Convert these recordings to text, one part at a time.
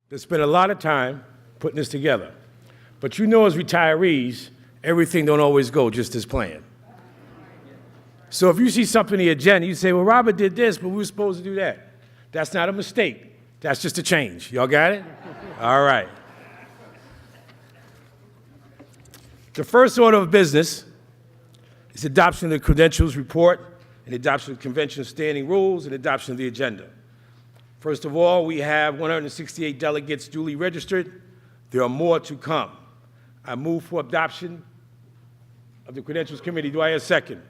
that spent a lot of time putting this together. But you know, as retirees, everything don't always go just as planned. So if you see something in the agenda, you say, well, Robert did this, but we were supposed to do that. That's not a mistake. That's just a change. Y'all got it? All right. The first order of business is adoption of the credentials report and adoption of the convention standing rules and adoption of the agenda. First of all, we have 168 delegates duly registered. There are more to come. I move for adoption of the Credentials Committee. Do I hear a second?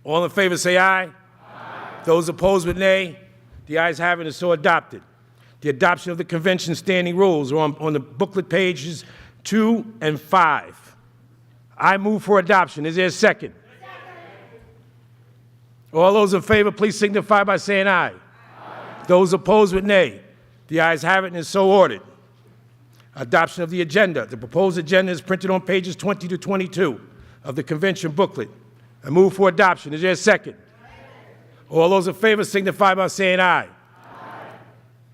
All in favor say aye. Aye. Those opposed with nay. The ayes have it and so adopted. The adoption of the convention standing rules are on the booklet pages 2 and 5. I move for adoption. Is there a second? All those in favor, please signify by saying aye. Aye. Those opposed with nay. The ayes have it and is so ordered. Adoption of the agenda. The proposed agenda is printed on pages 20 to 22 of the convention booklet. I move for adoption. Is there a second? All those in favor signify by saying aye. Aye.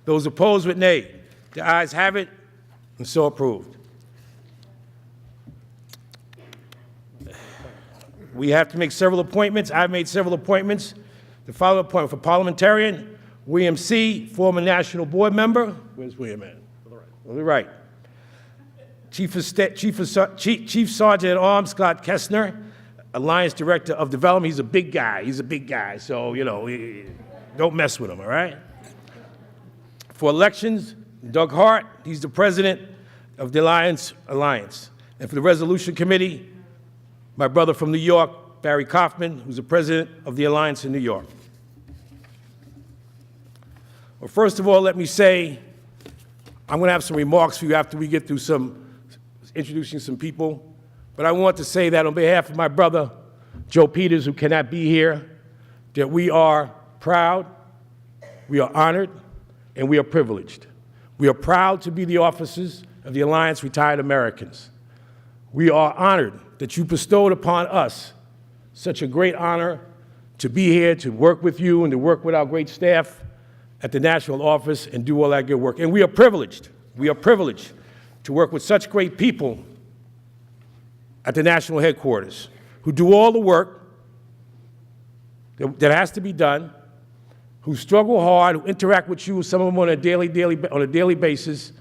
Those opposed with nay. The ayes have it and so approved. We have to make several appointments. I've made several appointments. The following appointment for parliamentarian, William C., former national board member. Where's William at? On the right. Chief Sergeant at Arms Scott Kessner, Alliance Director of Development. He's a big guy. He's a big guy. So, you know, don't mess with him, all right? For elections, Doug Hart. He's the president of the Alliance. And for the resolution committee, my brother from New York, Barry Kaufman, who's the president of the Alliance in New York. Well, first of all, let me say, I'm going to have some remarks for you after we get through introducing some people. But I want to say that on behalf of my brother, Joe Peters, who cannot be here, that we are proud, we are honored, and we are privileged. We are proud to be the officers of the Alliance Retired Americans. We are honored that you bestowed upon us such a great honor to be here, to work with you, and to work with our great staff at the national office and do all that good work. And we are privileged to work with such great people at the national headquarters who do all the work that has to be done, who struggle hard, who interact with you, some of them on a daily basis,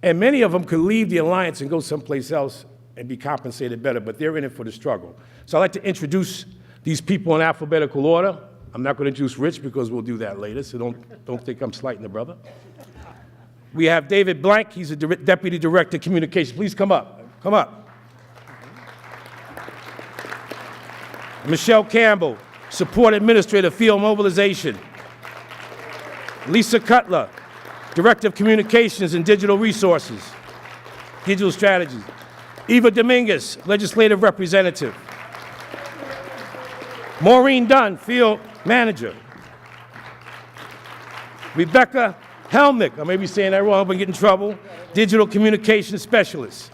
and many of them could leave the Alliance and go someplace else and be compensated better, but they're in it for the struggle. So I'd like to introduce these people in alphabetical order. I'm not going to introduce Rich because we'll do that later, so don't think I'm slighting the brother. We have David Blank. He's a Deputy Director of Communications. Please come up. Come up. Michelle Campbell, Support Administrator, Field Mobilization. Lisa Cutler, Director of Communications and Digital Resources, Digital Strategies. Eva Dominguez, Legislative Representative. Maureen Dunn, Field Manager. Rebecca Helmick, I may be saying that wrong, but get in trouble, Digital Communications Specialist.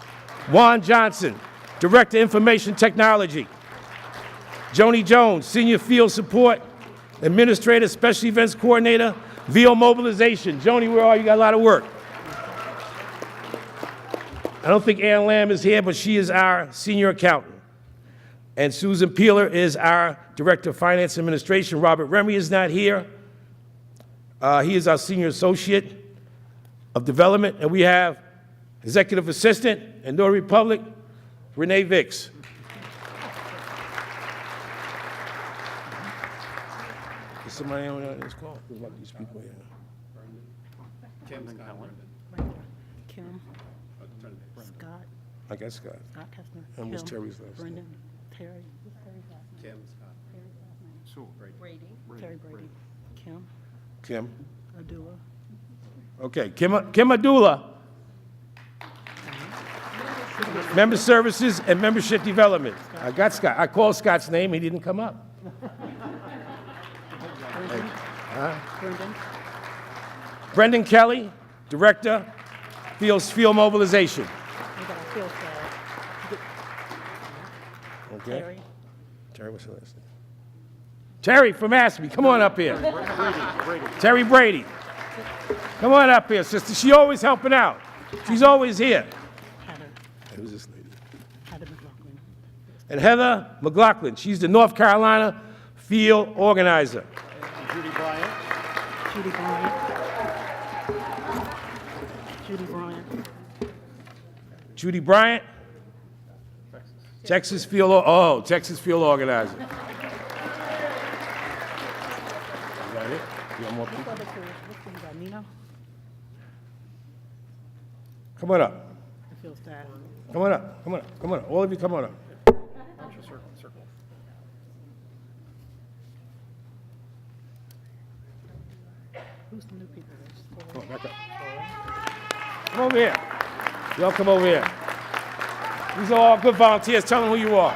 Juan Johnson, Director of Information Technology. Joni Jones, Senior Field Support Administrator, Special Events Coordinator, VO Mobilization. Joni, where are you? You got a lot of work. I don't think Ann Lamb is here, but she is our senior accountant. And Susan Peeler is our Director of Finance Administration. Robert Remy is not here. He is our Senior Associate of Development. And we have Executive Assistant and Notary Public, Renee Vicks. Is somebody on this call? There's like these people here. Kim, Scott. I got Scott. Scott Kessner. And what's Terry's last name? Brendan. Terry. What's Terry's last name? Kim, Scott. Terry's last name. Sure. Brady. Terry Brady. Kim. Kim. Adula. Okay, Kim Adula. Member Services and Membership Development. I got Scott. I called Scott's name. He didn't come up. Brendan. Brendan Kelly, Director, Field Mobilization. We got our field staff. Okay. Terry. Terry, what's the last name? Terry from ASME, come on up here. Terry Brady. Come on up here, sister. She always helping out. She's always here. Heather, Who's this lady? Heather McLaughlin. And Heather McLaughlin. She's the North Carolina field organizer. Judy Bryant. Judy Bryant. Judy Bryant. Judy Bryant. Texas field organizer. Is that it? You want more people? What's you got, Nina? Come on up. I feel sad. Come on up. Come on up. Come on up. All of you, come on up. Circle. Who's the new people? Come on, back up. Come over here. Y'all come over here. These are all good volunteers. Tell them who you are.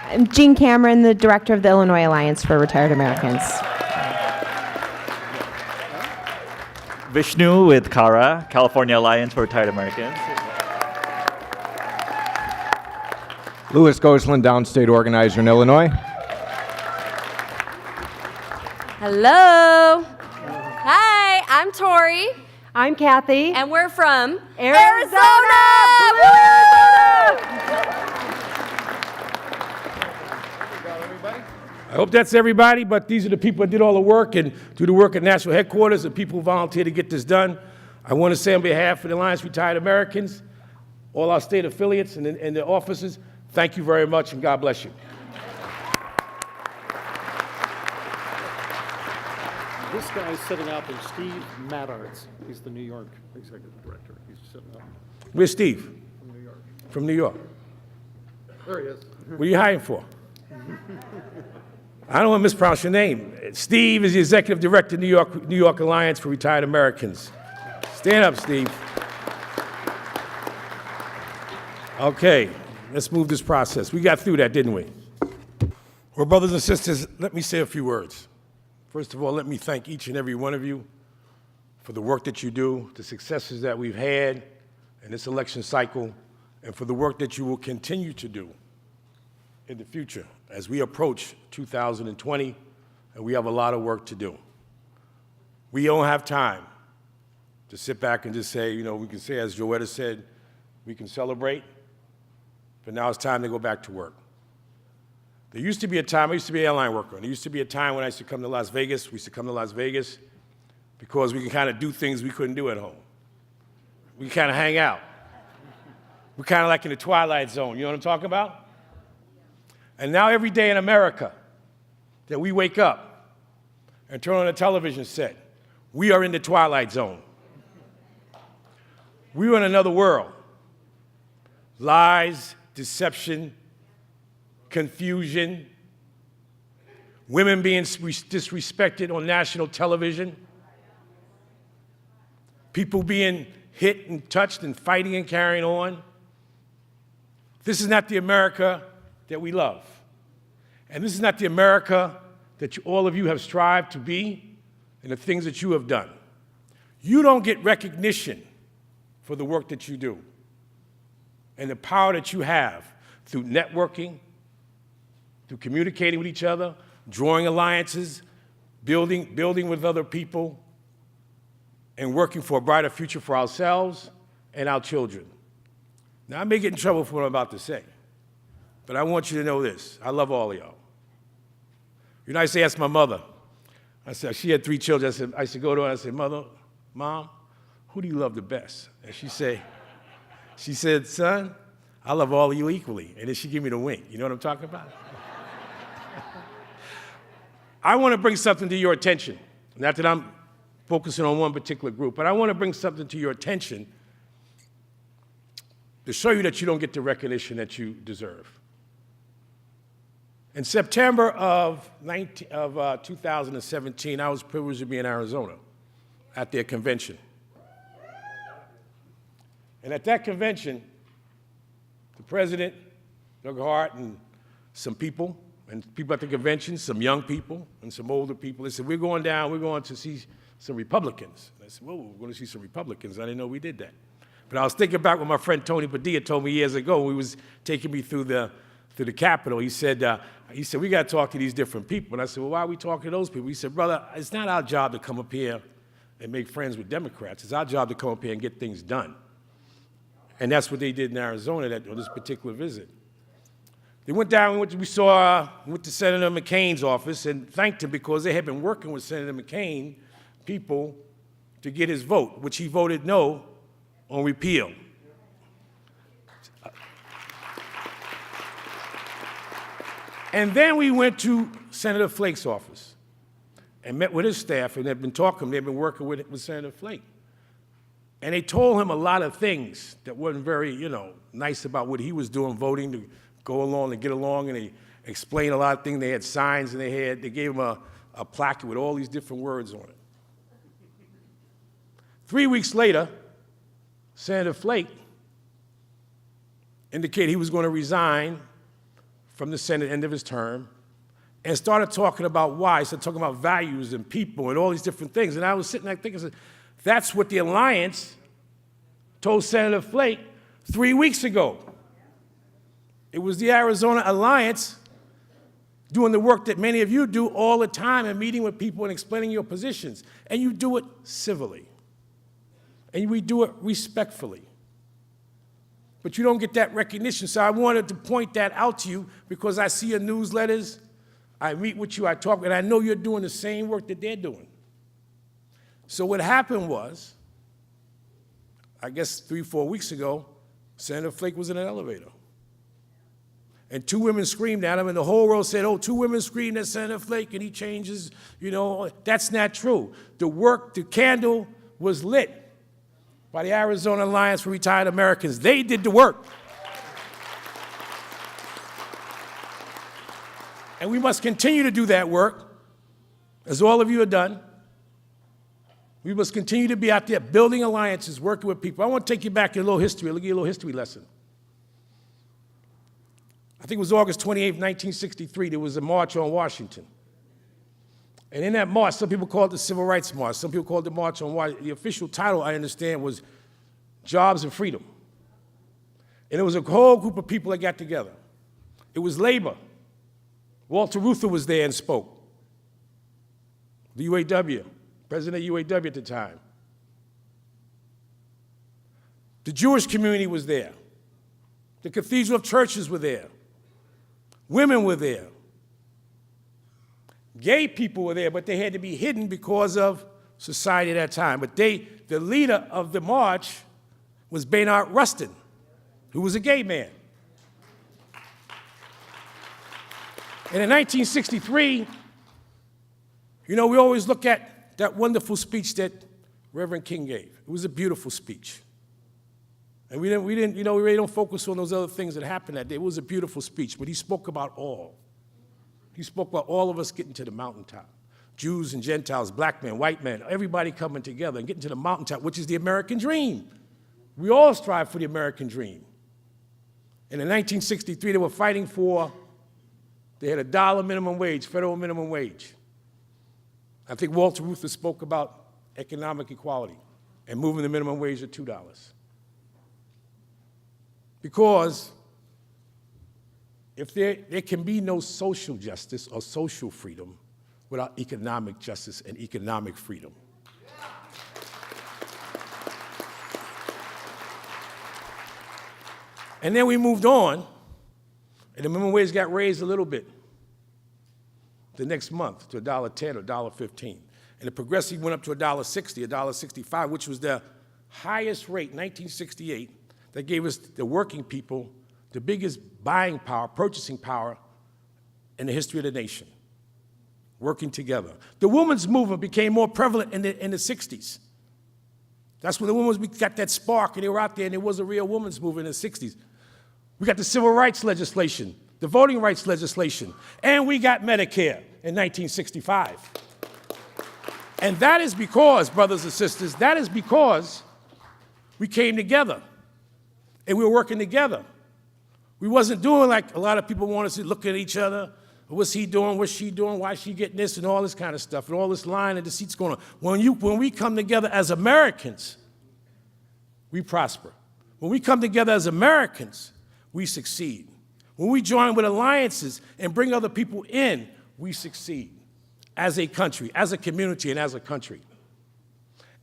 I'm Jean Cameron, the director of the Illinois Alliance for Retired Americans. Vishnu with CARA, California Alliance for Retired Americans. Louis Gosselin, downstate organizer in Illinois. Hello. Hi, I'm Tori, I'm Kathy. and we're from Arizona! I hope that's everybody, but these are the people that did all the work and do the work at national headquarters, and people who volunteer to get this done. I want to say on behalf of the Alliance for Retired Americans, all our state affiliates and the offices, thank you very much, and God bless you. This guy is sitting up is Steve Maddarts. He's the New York executive director. He's sitting up Where's Steve? from New York. From New York. There he is. What are you hiring for? I don't want to mispronounce your name. Steve is the executive director of New York Alliance for Retired Americans. Stand up, Steve. Okay, let's move this process. We got through that, didn't we? Well, brothers and sisters, let me say a few words. First of all, let me thank each and every one of you for the work that you do, the successes that we've had in this election cycle, and for the work that you will continue to do in the future as we approach 2020, and we have a lot of work to do. We don't have time to sit back and just say, we can say, as Joetta said, we can celebrate, but now it's time to go back to work. There used to be a time, I used to be an airline worker, and there used to be a time when I used to come to Las Vegas. We used to come to Las Vegas because we could kind of do things we couldn't do at home. We could kind of hang out. We're kind of like in the Twilight Zone, you know what I'm talking about? And now every day in America that we wake up and turn on a television set, we are in the Twilight Zone. We're in another world. Lies, deception, confusion, women being disrespected on national television, people being hit and touched and fighting and carrying on. This is not the America that we love. And this is not the America that all of you have strived to be and the things that you have done. You don't get recognition for the work that you do and the power that you have through networking, through communicating with each other, drawing alliances, building with other people, and working for a brighter future for ourselves and our children. Now, I may get in trouble for what I'm about to say, but I want you to know this. I love all of y'all. I used to ask my mother. I said, she had 3 children. I used to go to her and I said, Mom, who do you love the best? And she said, son, I love all of you equally. And then she gave me the wink. You know what I'm talking about? I want to bring something to your attention. Not that I'm focusing on one particular group, but I want to bring something to your attention to show you that you don't get the recognition that you deserve. In September of 2017, I was privileged to be in Arizona at their convention. And at that convention, the president, Doug Hart, and some people, at the convention, some young people and some older people, they said, we're going to see some Republicans. And I said, well, we're going to see some Republicans. I didn't know we did that. But I was thinking back when my friend Tony Padilla told me years ago, when he was taking me through the Capitol, he said, we got to talk to these different people. And I said, well, why are we talking to those people? He said, brother, it's not our job to come up here and make friends with Democrats. It's our job to come up here and get things done. And that's what they did in Arizona on this particular visit. They went down, we went to Senator McCain's office and thanked him because they had been working with Senator McCain, people, to get his vote, which he voted no on repeal. And then we went to Senator Flake's office and met with his staff, and they've been working with Senator Flake. And they told him a lot of things that wasn't very, nice about what he was doing, voting to go along and get along, and they explained a lot of things. They had signs, and they gave him a plaque with all these different words on it. 3 weeks later, Senator Flake indicated he was going to resign from the Senate end of his term and started talking about why. He started talking about values and people and all these different things. And I was sitting there thinking, that's what the Alliance told Senator Flake 3 weeks ago. It was the Arizona Alliance doing the work that many of you do all the time and meeting with people and explaining your positions. And you do it civilly. And we do it respectfully. But you don't get that recognition. So I wanted to point that out to you because I see your newsletters, I meet with you, I talk, and I know you're doing the same work that they're doing. So what happened was, I guess 3-4 weeks ago, Senator Flake was in an elevator. And 2 women screamed at him, and the whole world said, oh, 2 women screamed at Senator Flake, and he changes, That's not true. The candle was lit by the Arizona Alliance for Retired Americans. They did the work. And we must continue to do that work, as all of you have done. We must continue to be out there building alliances, working with people. I want to take you back in a little history. I'll give you a little history lesson. I think it was August 28, 1963. There was a march on Washington. And in that march, some people called it the Civil Rights March. Some people called it the March on Washington. The official title, I understand, was Jobs and Freedom. And it was a whole group of people that got together. It was labor. Walter Reuther was there and spoke. The UAW, president of UAW at the time. The Jewish community was there. The Cathedral of Churches were there. Women were there. Gay people were there, but they had to be hidden because of society at that time. But the leader of the march was Baynard Rustin, who was a gay man. And in 1963, we always look at that wonderful speech that Reverend King gave. It was a beautiful speech. And we really don't focus on those other things that happened that day. It was a beautiful speech, but he spoke about all. He spoke about all of us getting to the mountaintop. Jews and Gentiles, black men, white men, everybody coming together and getting to the mountaintop, which is the American dream. We all strive for the American dream. And in 1963, they were fighting they had $1 minimum wage, federal minimum wage. I think Walter Reuther spoke about economic equality and moving the minimum wage to $2. Because if there can be no social justice or social freedom without economic justice and economic freedom. And then we moved on, and the minimum wage got raised a little bit the next month to $1.10 or $1.15. And the progressive went up to $1.60, $1.65, which was the highest rate, 1968, that gave us, the working people, the biggest buying power, purchasing power in the history of the nation, working together. The women's movement became more prevalent in the 60s. That's when the women got that spark, and they were out there, and there was a real women's movement in the 60s. We got the civil rights legislation, the voting rights legislation, and we got Medicare in 1965. And that is because, brothers and sisters, that is because we came together, and we were working together. We wasn't doing like a lot of people want us to look at each other. What's he doing? What's she doing? Why is she getting this? And all this kind of stuff, and all this lying and deceit's going on. When we come together as Americans, we prosper. When we come together as Americans, we succeed. When we join with alliances and bring other people in, we succeed as a country, as a community, and as a country.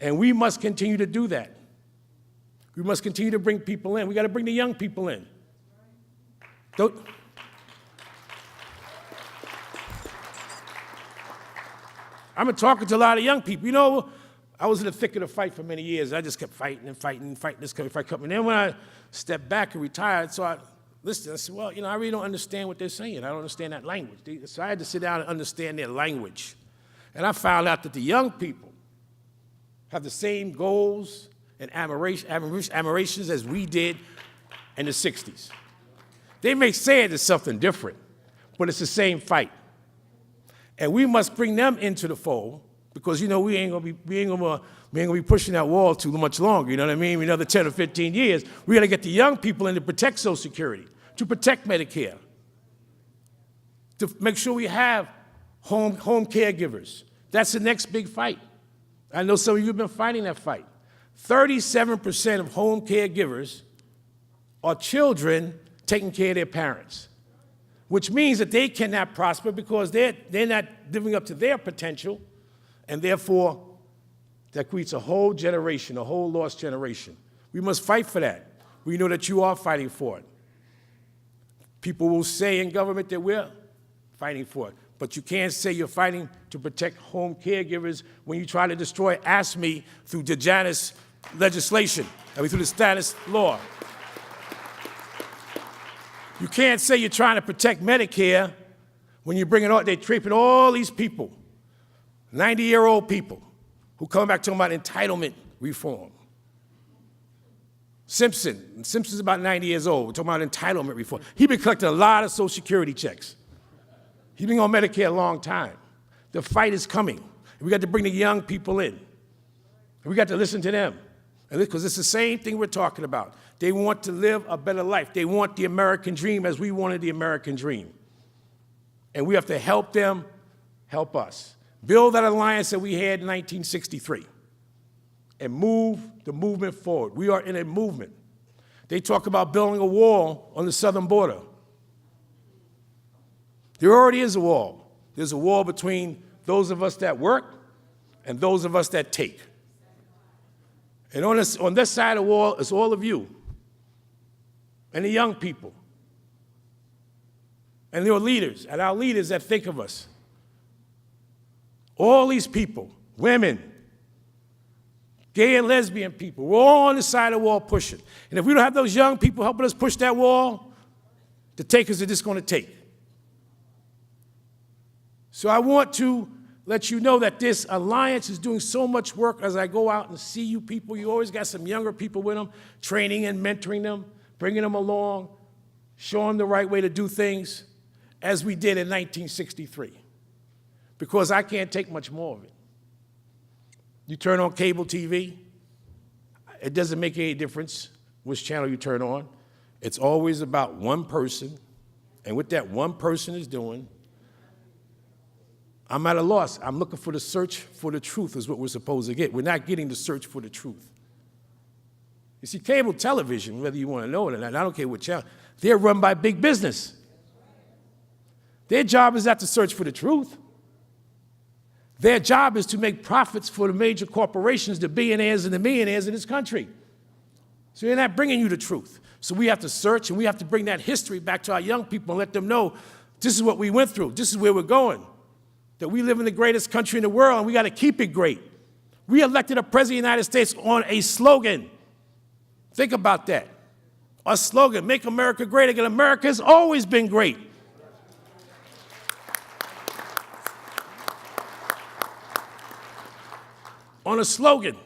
And we must continue to do that. We must continue to bring people in. We got to bring the young people in. Don't, I've been talking to a lot of young people. You know, I was in the thick of the fight for many years. I just kept fighting and fighting and fighting this kind of fight coming. And then when I stepped back and retired, so I listened. I said, well, you know, I really don't understand what they're saying. I don't understand that language. So I had to sit down and understand their language. And I found out that the young people have the same goals and admirations as we did in the 60s. They may say it is something different, but it's the same fight. And we must bring them into the fold because, you know, we ain't gonna be pushing that wall too much longer, you know what I mean? Another 10 or 15 years, we gotta get the young people in to protect Social Security, to protect Medicare, to make sure we have home caregivers. That's the next big fight. I know some of you have been fighting that fight. 37% of home caregivers are children taking care of their parents, which means that they cannot prosper because they're not living up to their potential, and therefore that creates a whole generation, a whole lost generation. We must fight for that. We know that you are fighting for it. People will say in government that we're fighting for it, but you can't say you're fighting to protect home caregivers when you try to destroy ASME through the Janus legislation, through the status law. You can't say you're trying to protect Medicare when you're they're treating all these people, 90-year-old people, who come back talking about entitlement reform. Simpson's about 90 years old. We're talking about entitlement reform. He's been collecting a lot of Social Security checks. He's been on Medicare a long time. The fight is coming. We got to bring the young people in. We got to listen to them. Because it's the same thing we're talking about. They want to live a better life. They want the American dream as we wanted the American dream. And we have to help them help us. Build that alliance that we had in 1963 and move the movement forward. We are in a movement. They talk about building a wall on the southern border. There already is a wall. There's a wall between those of us that work and those of us that take. And on this side of the wall is all of you and the young people and your leaders and our leaders that think of us. All these people, women, gay and lesbian people, we're all on the side of the wall pushing. And if we don't have those young people helping us push that wall, the takers are just going to take. So I want to let you know that this alliance is doing so much work. As I go out and see you people, you always got some younger people with them, training and mentoring them, bringing them along, showing them the right way to do things, as we did in 1963. Because I can't take much more of it. You turn on cable TV, it doesn't make any difference which channel you turn on. It's always about one person, and what that one person is doing, I'm at a loss. I'm looking for the search for the truth is what we're supposed to get. We're not getting the search for the truth. You see, cable television, whether you want to know it or not, I don't care what channel, they're run by big business. Their job is not to search for the truth. Their job is to make profits for the major corporations, the billionaires and the millionaires in this country. So they're not bringing you the truth. So we have to search, and we have to bring that history back to our young people and let them know this is what we went through. This is where we're going. That we live in the greatest country in the world, and we got to keep it great. We elected a president of the United States on a slogan. Think about that. A slogan, make America great again. America has always been great. On a slogan.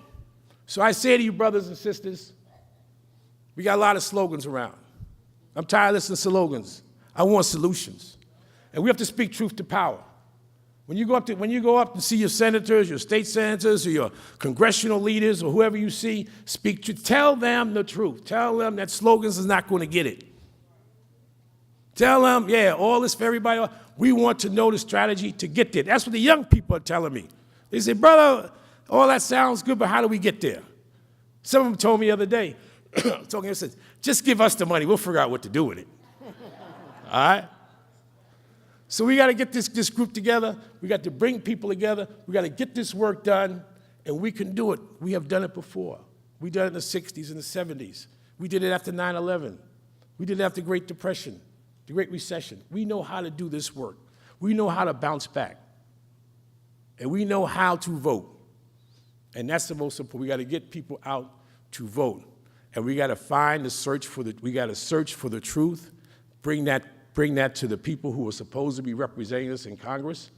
So I say to you, brothers and sisters, we got a lot of slogans around. I'm tired of listening to slogans. I want solutions. And we have to speak truth to power. When you go up to see your senators, your state senators, or your congressional leaders, or whoever you see, speak truth. Tell them the truth. Tell them that slogans is not going to get it. Tell them, yeah, all this for everybody. We want to know the strategy to get there. That's what the young people are telling me. They say, brother, all that sounds good, but how do we get there? Some of them told me the other day, said, just give us the money. We'll figure out what to do with it. All right? So we got to get this group together. We got to bring people together. We got to get this work done. And we can do it. We have done it before. We did it in the 60s and the 70s. We did it after 9/11. We did it after the Great Depression, the Great Recession. We know how to do this work. We know how to bounce back. And we know how to vote. And that's the most important. We got to get people out to vote. And we got to we got to search for the truth, bring that to the people who are supposed to be representing us in Congress,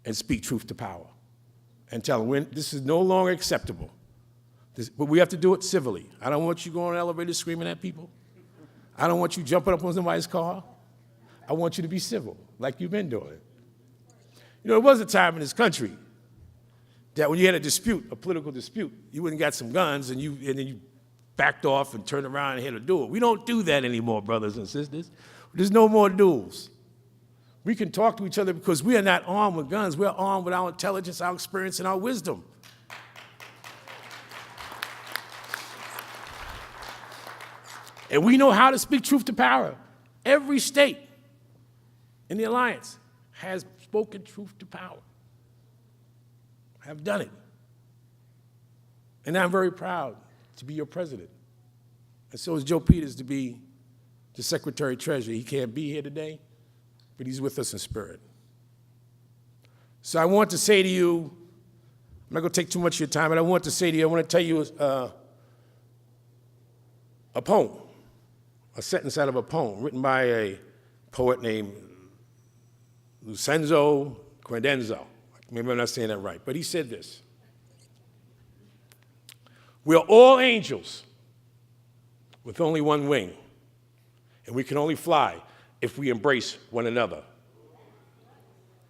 and speak truth to power. And tell them this is no longer acceptable. But we have to do it civilly. I don't want you going on an elevator screaming at people. I don't want you jumping up on somebody's car. I want you to be civil, like you've been doing. You know, there was a time in this country that when you had a dispute, a political dispute, you went and got some guns and then you backed off and turned around and had a duel. We don't do that anymore, brothers and sisters. There's no more duels. We can talk to each other because we are not armed with guns. We're armed with our intelligence, our experience, and our wisdom. And we know how to speak truth to power. Every state in the alliance has spoken truth to power, have done it. And I'm very proud to be your president. And so is Joe Peters to be the Secretary of Treasury. He can't be here today, but he's with us in spirit. So I want to say to you, I'm not going to take too much of your time, but I want to say to you, I want to tell you a poem, a sentence out of a poem written by a poet named Lucenzo Credenzo. Maybe I'm not saying that right, but he said this. We are all angels with only one wing, and we can only fly if we embrace one another.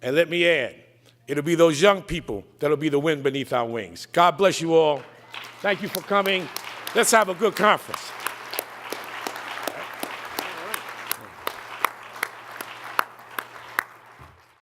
And let me add, it'll be those young people that'll be the wind beneath our wings. God bless you all. Thank you for coming. Let's have a good conference.